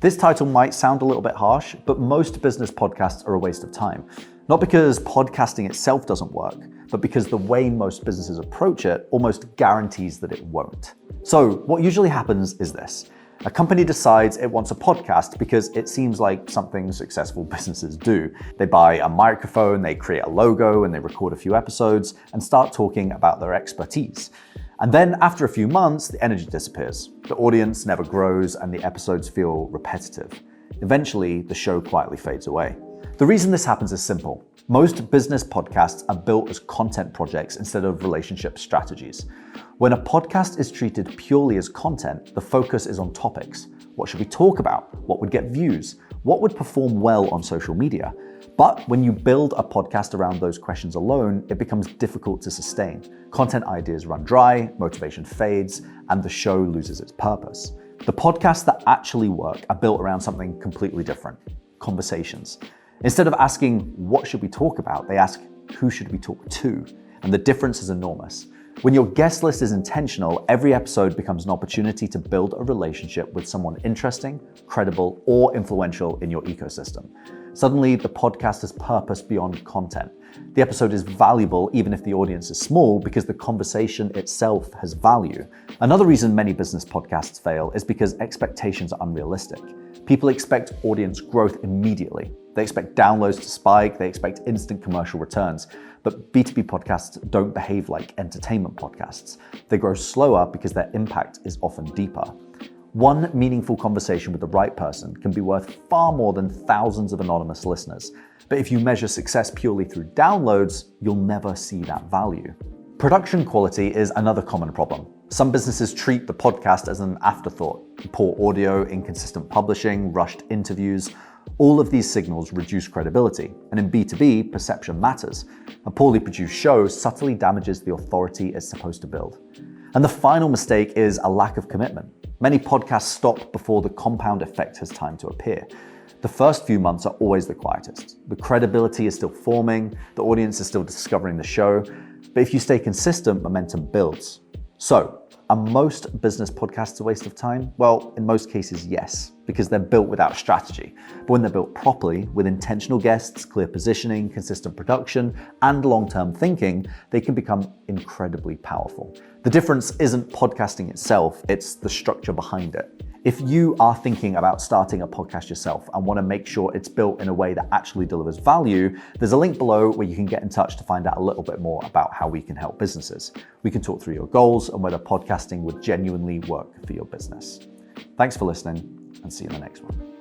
This title might sound a little bit harsh, but most business podcasts are a waste of time. Not because podcasting itself doesn't work, but because the way most businesses approach it almost guarantees that it won't. So what usually happens is this. A company decides it wants a podcast because it seems like something successful businesses do. They buy a microphone, they create a logo, and they record a few episodes and start talking about their expertise. And then after a few months, the energy disappears. The audience never grows and the episodes feel repetitive. Eventually, the show quietly fades away. The reason this happens is simple. Most business podcasts are built as content projects instead of relationship strategies. When a podcast is treated purely as content, the focus is on topics. What should we talk about? What would get views? What would perform well on social media? But when you build a podcast around those questions alone, it becomes difficult to sustain. Content ideas run dry, motivation fades, and the show loses its purpose. The podcasts that actually work are built around something completely different: conversations. Instead of asking, what should we talk about? They ask, who should we talk to? And the difference is enormous. When your guest list is intentional, every episode becomes an opportunity to build a relationship with someone interesting, credible, or influential in your ecosystem. Suddenly, the podcast has purpose beyond content. The episode is valuable even if the audience is small because the conversation itself has value. Another reason many business podcasts fail is because expectations are unrealistic. People expect audience growth immediately. They expect downloads to spike, they expect instant commercial returns. But B2B podcasts don't behave like entertainment podcasts. They grow slower because their impact is often deeper. One meaningful conversation with the right person can be worth far more than thousands of anonymous listeners. But if you measure success purely through downloads, you'll never see that value. Production quality is another common problem. Some businesses treat the podcast as an afterthought. Poor audio, inconsistent publishing, rushed interviews. All of these signals reduce credibility, and in B2B, perception matters. A poorly produced show subtly damages the authority it's supposed to build. And the final mistake is a lack of commitment. Many podcasts stop before the compound effect has time to appear. The first few months are always the quietest. The credibility is still forming, the audience is still discovering the show, but if you stay consistent, momentum builds. So, are most business podcasts a waste of time? Well, in most cases, yes, because they're built without strategy. But when they're built properly, with intentional guests, clear positioning, consistent production, and long-term thinking, they can become incredibly powerful. The difference isn't podcasting itself, it's the structure behind it. If you are thinking about starting a podcast yourself and want to make sure it's built in a way that actually delivers value, there's a link below where you can get in touch to find out a little bit more about how we can help businesses. We can talk through your goals and whether podcasting would genuinely work for your business. Thanks for listening, and see you in the next one.